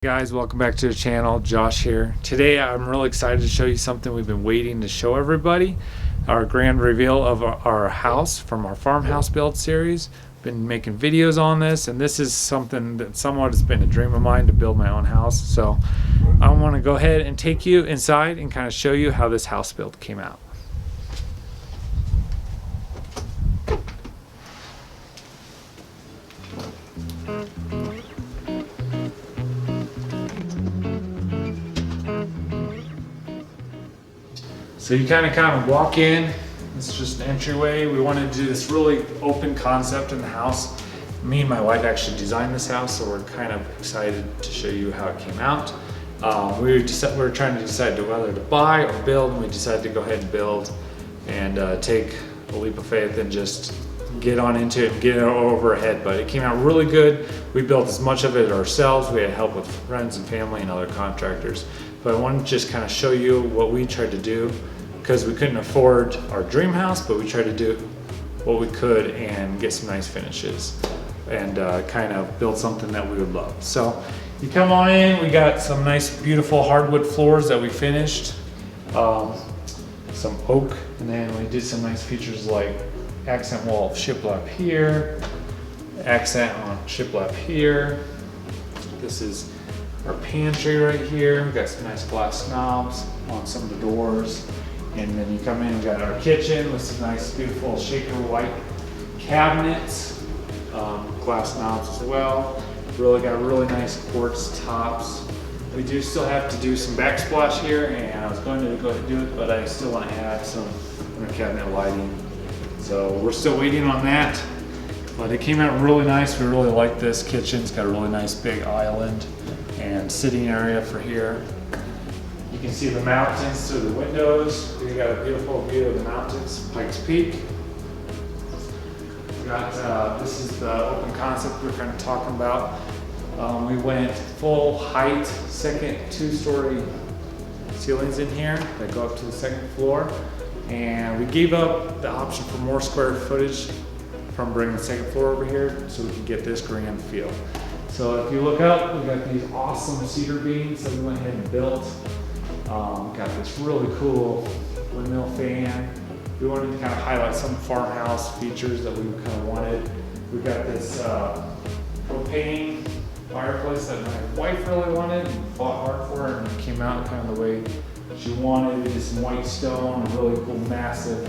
Guys, welcome back to the channel. Josh here. Today I'm really excited to show you something we've been waiting to show everybody. Our grand reveal of our house from our farmhouse build series. Been making videos on this, and this is something that somewhat has been a dream of mine to build my own house. So I want to go ahead and take you inside and kind of show you how this house build came out. So you kind of walk in. It's just an entryway. We wanted to do this really open concept in the house. Me and my wife actually designed this house, so we're kind of excited to show you how it came out. We were trying to decide whether to buy or build, and we decided to go ahead and build and take a leap of faith and just get on into it and get it over our head. But it came out really good. We built as much of it ourselves. We had help with friends and family and other contractors. But I wanted to just kind of show you what we tried to do, because we couldn't afford our dream house, but we tried to do what we could and get some nice finishes and kind of build something that we would love. So you come on in, we got some nice beautiful hardwood floors that we finished, some oak, and then we did some nice features like accent wall of shiplap here, accent on shiplap here. This is our pantry right here. We got some nice glass knobs on some of the doors. And then you come in, we got our kitchen with some nice, beautiful shaker white cabinets, glass knobs as well. Really got really nice quartz tops. We do still have to do some backsplash here, and I was going to go ahead and do it, but I still want to add some cabinet lighting. So we're still waiting on that, but it came out really nice. We really like this kitchen. It's got a really nice big island and sitting area for here. You can see the mountains through the windows. We got a beautiful view of the mountains, Pikes Peak. We got, this is the open concept we're kind of talking about. We went full height, second two-story ceilings in here that go up to the second floor. And we gave up the option for more square footage from bringing the second floor over here so we can get this grand feel. So if you look up, we got these awesome cedar beams that we went ahead and built. Got this really cool windmill fan. We wanted to kind of highlight some farmhouse features that we kind of wanted. We got this propane fireplace that my wife really wanted and fought hard for, and it came out kind of the way she wanted. We did some white stone, a really cool massive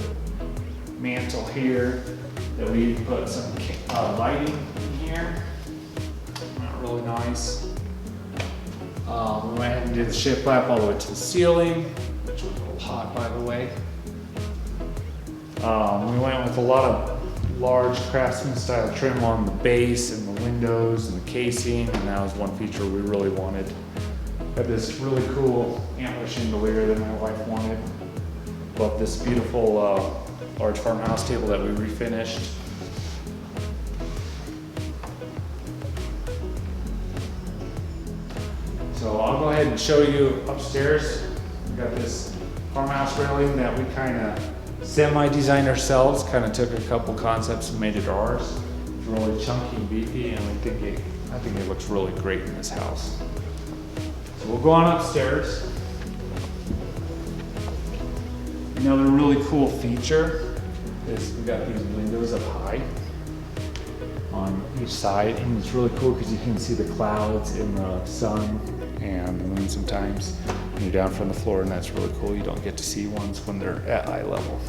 mantle here that we put some lighting in here. Really nice. We went ahead and did the shiplap all the way to the ceiling, which was a little hot, by the way. We went with a lot of large craftsman style trim on the base and the windows and the casing, and that was one feature we really wanted. Got this really cool antler chandelier that my wife wanted. But this beautiful large farmhouse table that we refinished. So I'll go ahead and show you upstairs. We got this farmhouse railing that we kind of semi-designed ourselves, kind of took a couple concepts and made it ours. It's really chunky and beefy, and I think it looks really great in this house. So we'll go on upstairs. Another really cool feature is we got these windows up high on each side, and it's really cool because you can see the clouds in the sun and the moon sometimes when you're down from the floor, and that's really cool. You don't get to see ones when they're at eye level.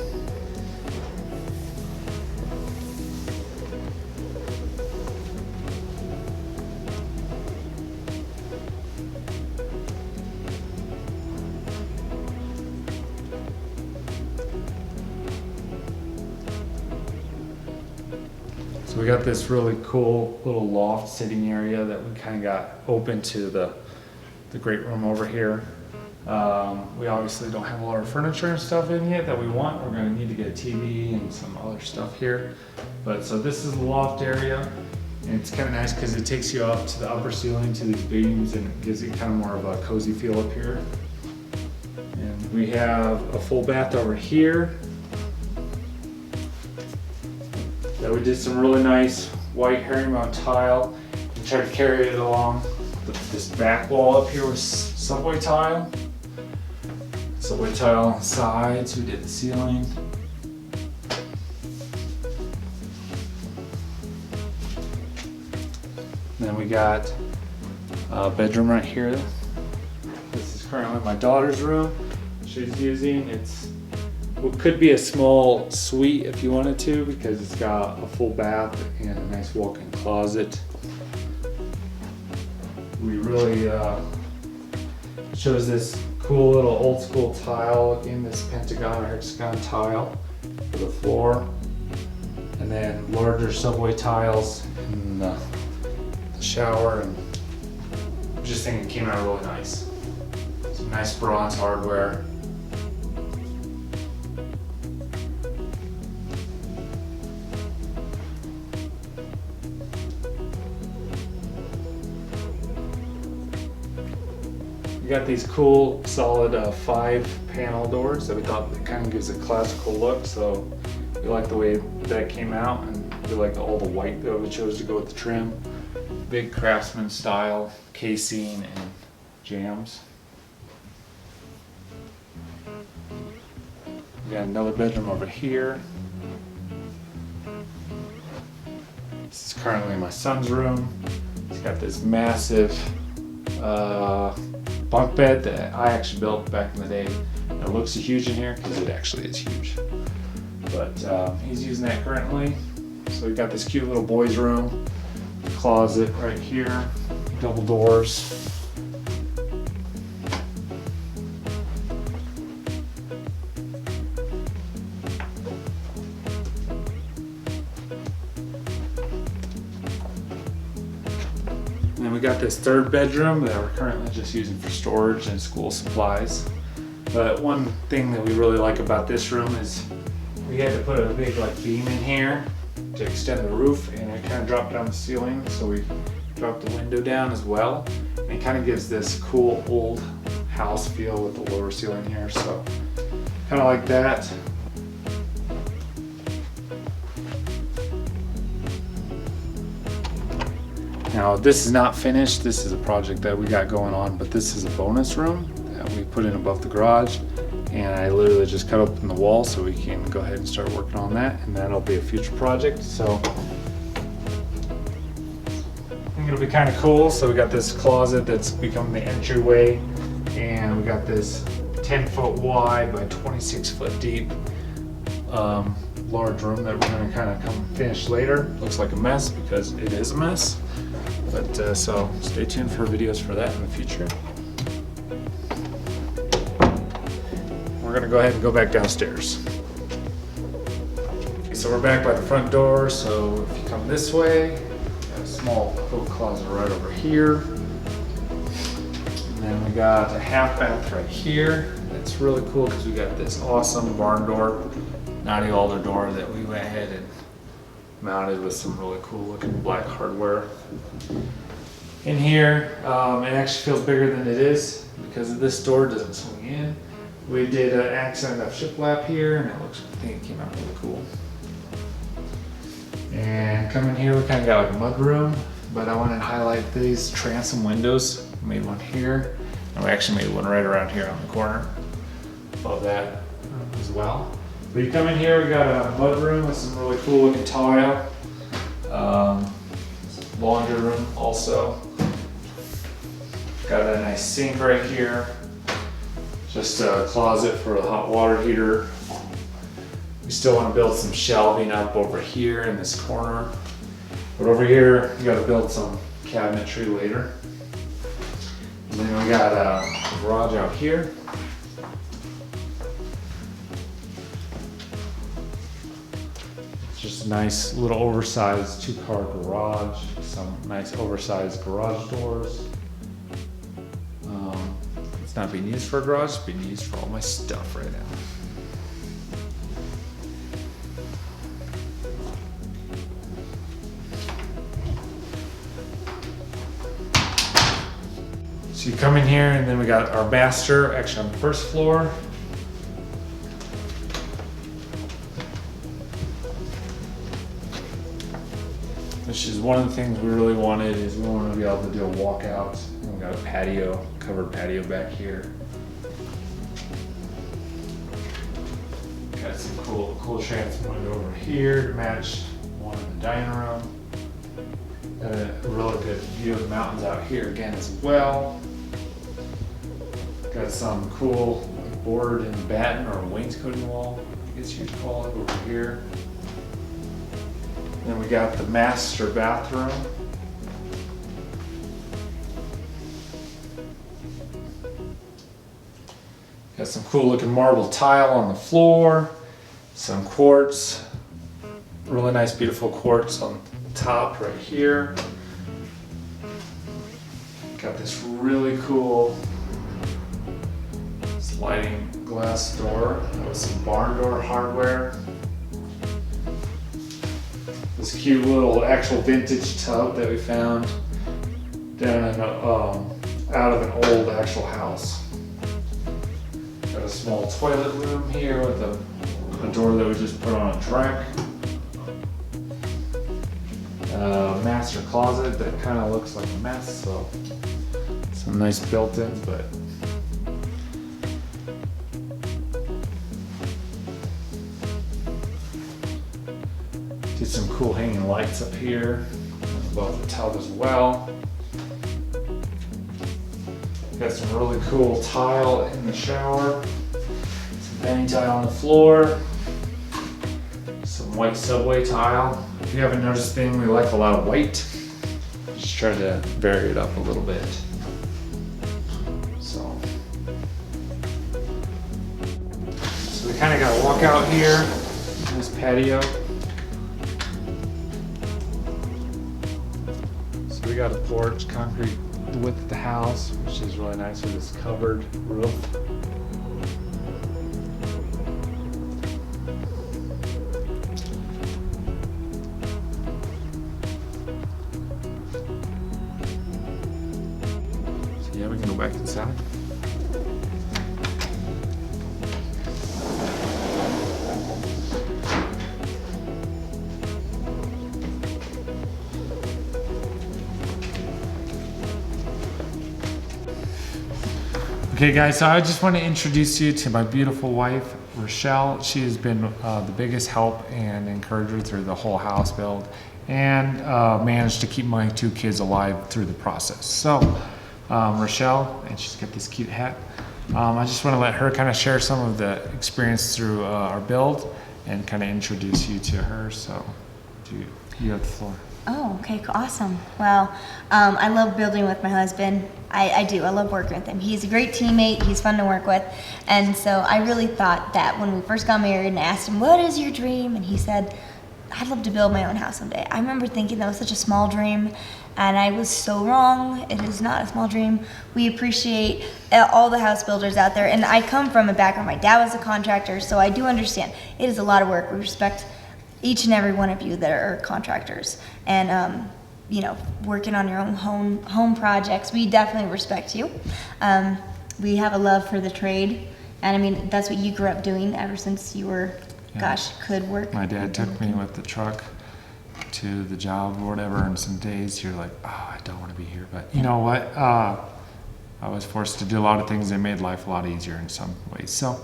So we got this really cool little loft sitting area that we kind of got open to the great room over here. We obviously don't have a lot of furniture and stuff in yet that we want. We're going to need to get a TV and some other stuff here. But so this is the loft area, and it's kind of nice because it takes you up to the upper ceiling to these beams, and it gives it kind of more of a cozy feel up here. And we have a full bath over here that we did some really nice white herringbone tile and tried to carry it along the this back wall up here was subway tile. Subway tile on the sides. We did the ceiling. Then we got a bedroom right here. This is currently my daughter's room. She's using it's what could be a small suite if you wanted to, because it's got a full bath and a nice walk-in closet. We really chose this cool little old school tile in this pentagon or hexagon tile for the floor, and then larger subway tiles in the shower, and I just think it came out really nice. Some nice bronze hardware. We got these cool solid 5-panel doors that we thought kind of gives a classical look, so we like the way that came out, and we like all the white that we chose to go with the trim. Big craftsman style casing and jambs. We got another bedroom over here. This is currently my son's room. He's got this massive bunk bed that I actually built back in the day. And it looks huge in here because it actually is huge. But he's using that currently. So we got this cute little boys' room, closet right here, double doors. And then we got this third bedroom that we're currently just using for storage and school supplies. But one thing that we really like about this room is we had to put a big beam in here to extend the roof, and it kind of dropped down the ceiling, so we dropped the window down as well. And it kind of gives this cool old house feel with the lower ceiling here, so kind of like that. Now this is not finished, this is a project that we got going on, but this is a bonus room that we put in above the garage, and I literally just cut open the wall so we can go ahead and start working on that, and that'll be a future project. So I think it'll be kind of cool. So we got this closet that's become the entryway, and we got this 10-foot wide by 26-foot deep large room that we're going to kind of come finish later. Looks like a mess because it is a mess, but so stay tuned for videos for that in the future. We're gonna go ahead and go back downstairs. Okay, so we're back by the front door. So if you come this way, we got a small coat closet right over here. And then we got a half bath right here. It's really cool because we got this awesome barn door, knotty alder door that we went ahead and mounted with some really cool looking black hardware. In here, it actually feels bigger than it is because this door doesn't swing in. We did an accent of shiplap here, and I think it came out really cool. And coming here, we kind of got like a mud room, but I wanted to highlight these transom windows. We made one here, and we actually made one right around here on the corner above that as well. But you come in here, we got a mud room with some really cool looking tile. Laundry room also. Got a nice sink right here. Just a closet for a hot water heater. We still want to build some shelving up over here in this corner. But over here, you got to build some cabinetry later. And then we got a garage out here. Just a nice little oversized 2-car garage. Some nice oversized garage doors. It's not being used for a garage, it's being used for all my stuff right now. So you come in here, and then we got our master actually on the first floor. Which is one of the things we really wanted, is we wanted to be able to do a walkout. got a patio, covered patio back here. Got some cool shades over here to match one in the dining room. Got a really good view of the mountains out here again as well. Got some cool board and batten or wainscoting wall, I guess you'd call it, over here. Then we got the master bathroom. Got some cool looking marble tile on the floor, some quartz, really nice beautiful quartz on the top right here. Got this really cool sliding glass door with some barn door hardware. This cute little actual vintage tub that we found down in out of an old actual house. Got a small toilet room here with a door that we just put on a track. Master closet that kind of looks like a mess, so some nice built-ins, but did some cool hanging lights up here above the tub as well. Got some really cool tile in the shower, some painting tile on the floor, some white subway tile. If you haven't noticed anything, we like a lot of white. Just try to vary it up a little bit. So we kind of got to walk out here in this patio. So we got a porch, concrete width of the house, which is really nice with this covered roof. So yeah, we can go back inside. Okay guys, so I just want to introduce you to my beautiful wife, Rochelle. She has been the biggest help and encourager through the whole house build, and managed to keep my 2 kids alive through the process. So Rochelle, and she's got this cute hat. I just want to let her kind of share some of the experience through our build and kind of introduce you to her. So you have the floor. Oh, okay, awesome. Well, I love building with my husband. I do. I love working with him. He's a great teammate. He's fun to work with. And so I really thought that when we first got married and I asked him, what is your dream? And he said, I'd love to build my own house someday. I remember thinking that was such a small dream, and I was so wrong. It is not a small dream. We appreciate all the house builders out there. And I come from a background, my dad was a contractor, so I do understand. It is a lot of work. We respect each and every one of you that are contractors and you know, working on your own home projects. We definitely respect you. We have a love for the trade, and I mean that's what you grew up doing ever since you were, gosh, could work. My dad took me with the truck to the job or whatever, and some days you're like, oh, I don't want to be here, but you know what? I was forced to do a lot of things that made life a lot easier in some ways. So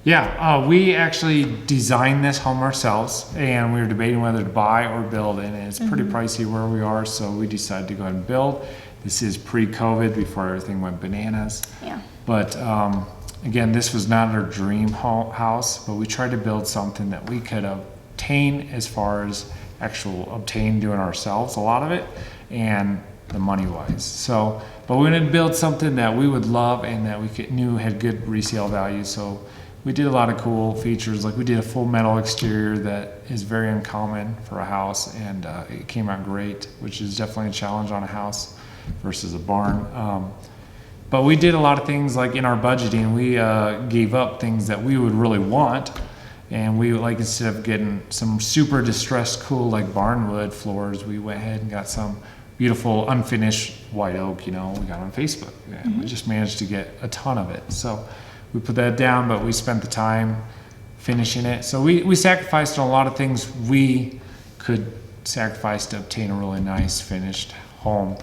yeah, we actually designed this home ourselves, and we were debating whether to buy or build, and it's pretty pricey where we are, so we decided to go ahead and build. This is pre-COVID, before everything went bananas. Yeah. But again, this was not our dream house, but we tried to build something that we could obtain as far as obtain doing ourselves, a lot of it, and the money-wise. So, but we wanted to build something that we would love and that we knew had good resale value. So we did a lot of cool features, like we did a full metal exterior that is very uncommon for a house, and it came out great, which is definitely a challenge on a house versus a barn. But we did a lot of things like in our budgeting, we gave up things that we would really want, and we, like, instead of getting some super distressed cool like barnwood floors, we went ahead and got some beautiful unfinished white oak, you know, we got on Facebook, and we just managed to get a ton of it. So we put that down, but we spent the time finishing it. So we sacrificed on a lot of things we could sacrifice to obtain a really nice finished home.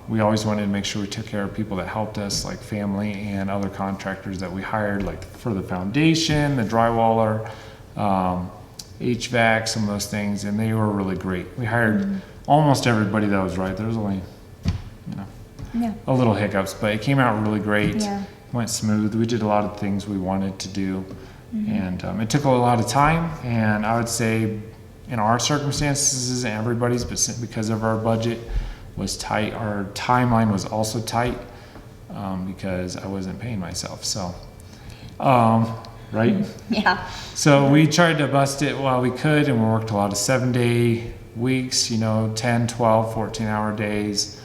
We always wanted to make sure we took care of people that helped us, like family and other contractors that we hired, like for the foundation, the drywaller, HVAC, some of those things, and they were really great. We hired almost everybody that was right. There was only, a little hiccups, but it came out really great. Yeah. Went smooth. We did a lot of things we wanted to do, and it took a lot of time. And I would say, in our circumstances and everybody's, but because of our budget was tight, our timeline was also tight because I wasn't paying myself. So, right? Yeah. So we tried to bust it while we could, and we worked a lot of 7-day weeks, 10, 12, 14-hour days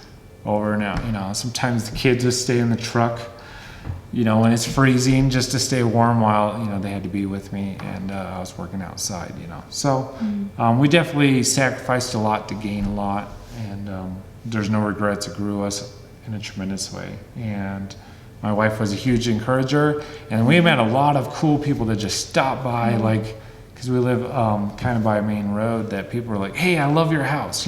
over and out. Sometimes the kids would stay in the truck, when it's freezing, just to stay warm while, they had to be with me, and I was working outside, So we definitely sacrificed a lot to gain a lot, and there's no regrets. It grew us in a tremendous way. And my wife was a huge encourager, and we met a lot of cool people that just stopped by, because we live kind of by a main road, that people were like, hey, I love your house,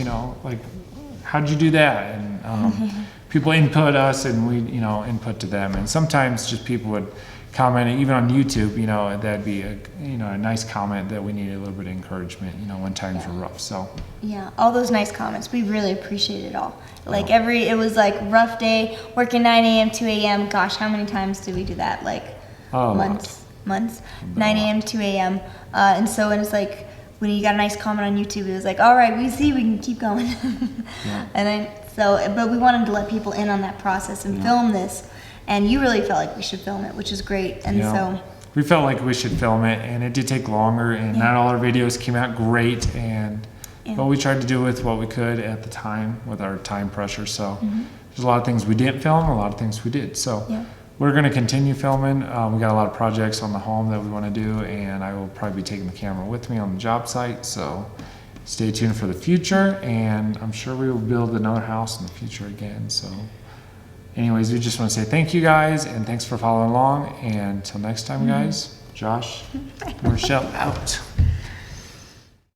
how'd you do that? And people input us, and we, input to them. And sometimes just people would comment, even on YouTube, that'd be a nice comment that we needed a little bit of encouragement, when times were rough. So yeah, all those nice comments, we really appreciate it all. It was like rough day, working 9 a.m. 2 a.m. Gosh, how many times did we do that? Months. 9 a.m. 2 a.m. And it's like, when you got a nice comment on YouTube, it was like, all right, we see, we can keep going. Yeah. But we wanted to let people in on that process and film this. And you really felt like we should film it, which is great. And so we felt like we should film it, and it did take longer, and not all our videos came out great. But we tried to do with what we could at the time with our time pressure. So there's a lot of things we didn't film, a lot of things we did. So we're going to continue filming. We got a lot of projects on the home that we want to do, and I will probably be taking the camera with me on the job site. So stay tuned for the future, and I'm sure we will build another house in the future again. So anyways, we just want to say thank you guys, and thanks for following along. And until next time, guys, Josh, Rochelle out.